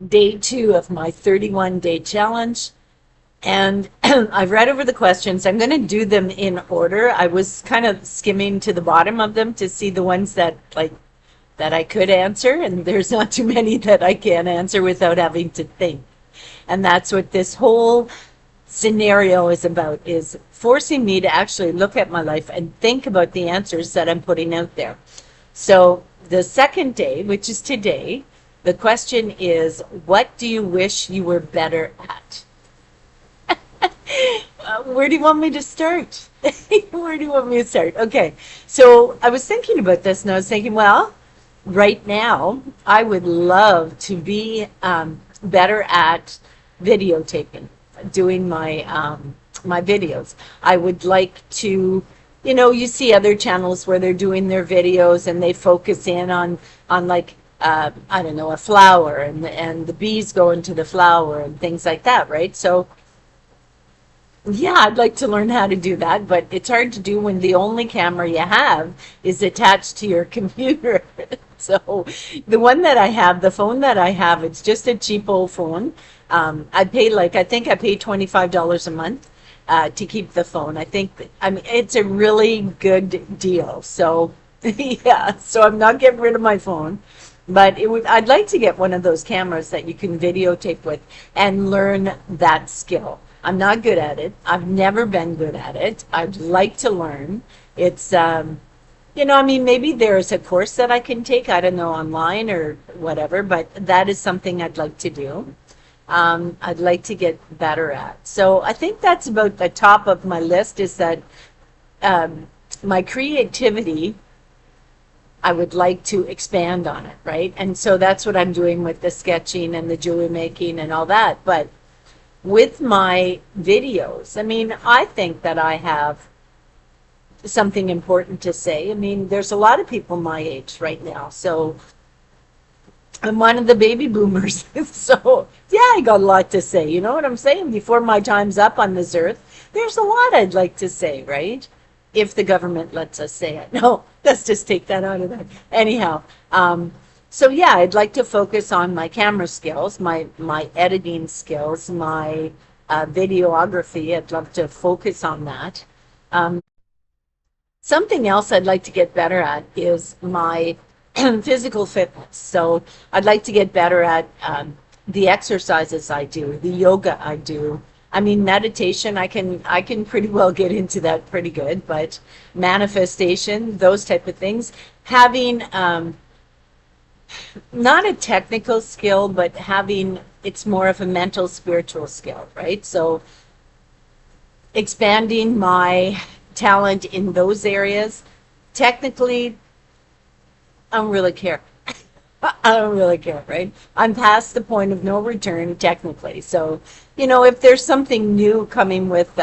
day 2 of my 31-day challenge. And I've read over the questions. I'm going to do them in order. I was kind of skimming to the bottom of them to see the ones that that I could answer, and there's not too many that I can answer without having to think. And that's what this whole scenario is about, is forcing me to actually look at my life and think about the answers that I'm putting out there. So the second day, which is today, the question is, what do you wish you were better at? Where do you want me to start? Where do you want me to start? Okay, so I was thinking about this, and I was thinking, well, right now, I would love to be better at videotaping, doing my videos. I would like to, you see other channels where they're doing their videos and they focus in on like I don't know, a flower, and the bees go into the flower and things like that, right? So yeah, I'd like to learn how to do that, but it's hard to do when the only camera you have is attached to your computer. So the one that I have, the phone that I have, it's just a cheap old phone. I pay I think I pay $25 a month to keep the phone. I mean, it's a really good deal. So yeah, so I'm not getting rid of my phone. But I'd like to get one of those cameras that you can videotape with and learn that skill. I'm not good at it. I've never been good at it. I'd like to learn. It's, I mean, maybe there's a course that I can take, I don't know, online or whatever, but that is something I'd like to do. I'd like to get better at. So I think that's about the top of my list, is that my creativity, I would like to expand on it, right? And so that's what I'm doing with the sketching and the jewelry making and all that. But with my videos, I mean, I think that I have something important to say. I mean, there's a lot of people my age right now. So I'm one of the baby boomers. So yeah, I got a lot to say. You know what I'm saying? Before my time's up on this earth, there's a lot I'd like to say, right? If the government lets us say it. No, let's just take that out of there. Anyhow, so yeah, I'd like to focus on my camera skills, my editing skills, my videography. I'd love to focus on that. Um, Something else I'd like to get better at is my physical fitness. So I'd like to get better at the exercises I do, the yoga I do. I mean, meditation, I can pretty well get into that pretty good, but manifestation, those type of things, having not a technical skill, but having, it's more of a mental spiritual skill, right? So expanding my talent in those areas. Technically, I don't really care. I don't really care, right? I'm past the point of no return technically. So, if there's something new coming with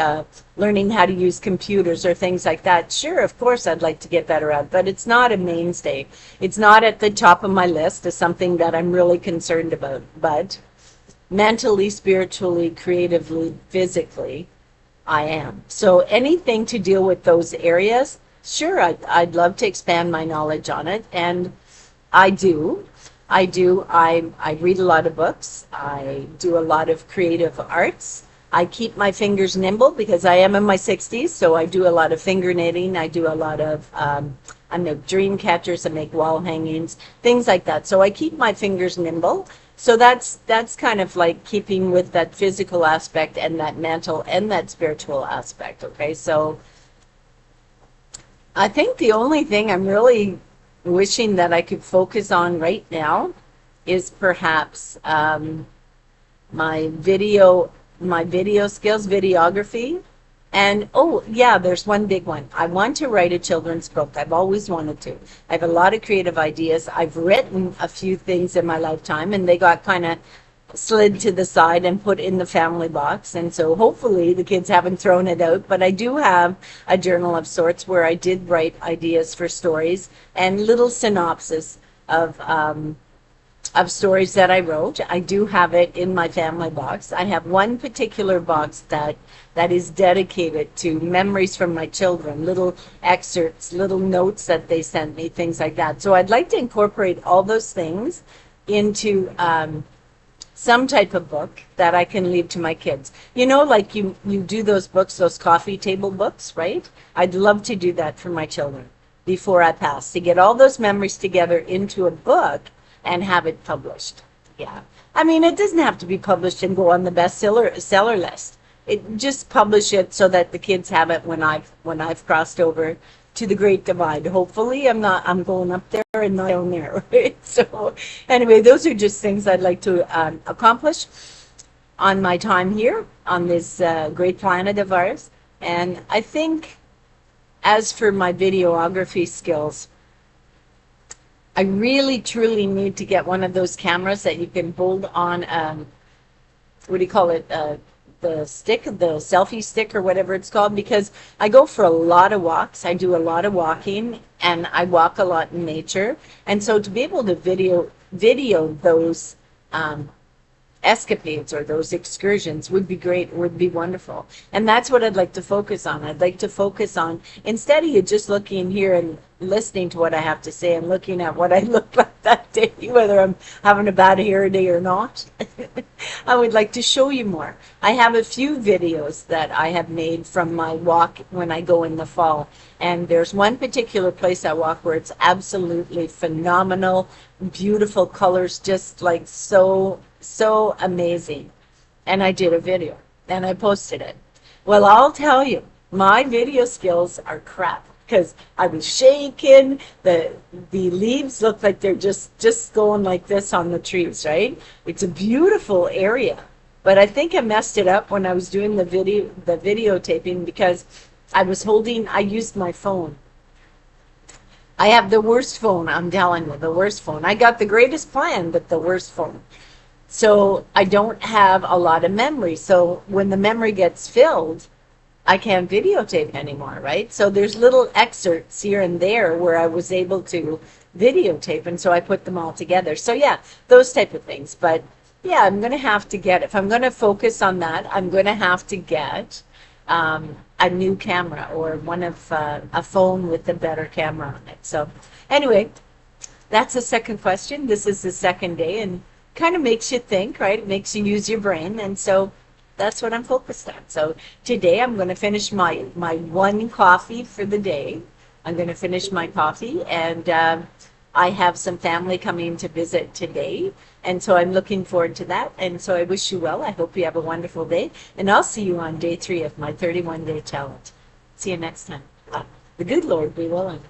learning how to use computers or things like that, sure, of course, I'd like to get better at, but it's not a mainstay. It's not at the top of my list as something that I'm really concerned about. But mentally, spiritually, creatively, physically, I am. So anything to deal with those areas, sure, I'd love to expand my knowledge on it. And I do. I do. I read a lot of books. I do a lot of creative arts. I keep my fingers nimble because I am in my 60s, so I do a lot of finger knitting. I do a lot of, I make dream catchers, I make wall hangings, things like that. So I keep my fingers nimble. So that's kind of like keeping with that physical aspect and that mental and that spiritual aspect. Okay, so I think the only thing I'm really wishing that I could focus on right now is perhaps my video, my video skills, videography. And oh yeah, there's one big one. I want to write a children's book. I've always wanted to. I have a lot of creative ideas. I've written a few things in my lifetime, and they got kind of slid to the side and put in the family box. And so hopefully the kids haven't thrown it out. But I do have a journal of sorts where I did write ideas for stories and little synopsis of stories that I wrote. I do have it in my family box. I have one particular box that is dedicated to memories from my children, little excerpts, little notes that they sent me, things like that. So I'd like to incorporate all those things into some type of book that I can leave to my kids. You know, like you do those books, those coffee table books, right? I'd love to do that for my children before I pass, to get all those memories together into a book and have it published. Yeah. I mean, it doesn't have to be published and go on the seller list. It just publish it so that the kids have it when I've crossed over to the Great Divide. Hopefully, I'm going up there and not down there. Right? So, anyway, those are just things I'd like to accomplish on my time here on this great planet of ours. And I think, as for my videography skills, I really truly need to get one of those cameras that you can hold on. What do you call it? The stick, the selfie stick or whatever it's called, because I go for a lot of walks. I do a lot of walking and I walk a lot in nature. And so to be able to video those escapades or those excursions would be great, would be wonderful. And that's what I'd like to focus on. I'd like to focus on, instead of you just looking here and listening to what I have to say and looking at what I look like that day, whether I'm having a bad hair day or not, I would like to show you more. I have a few videos that I have made from my walk when I go in the fall. And there's one particular place I walk where it's absolutely phenomenal, beautiful colors, just like so amazing. And I did a video and I posted it. Well, I'll tell you, my video skills are crap because I was shaking. The leaves look like they're just going like this on the trees, right? It's a beautiful area. But I think I messed it up when I was doing the videotaping because I used my phone. I have the worst phone, I'm telling you, the worst phone. I got the greatest plan, but the worst phone. So I don't have a lot of memory. So when the memory gets filled, I can't videotape anymore, right? So there's little excerpts here and there where I was able to videotape, and so I put them all together. So yeah, those type of things. But yeah, I'm going to have to get, if I'm going to focus on that, I'm going to have to get a new camera or a phone with a better camera on it. So anyway, that's the second question. This is the second day, and kind of makes you think, right? It makes you use your brain, and so that's what I'm focused on. So today I'm going to finish my one coffee for the day. I'm going to finish my coffee, and I have some family coming to visit today, and so I'm looking forward to that. And so I wish you well. I hope you have a wonderful day, and I'll see you on day 3 of my 31-day challenge. See you next time. The good Lord be willing.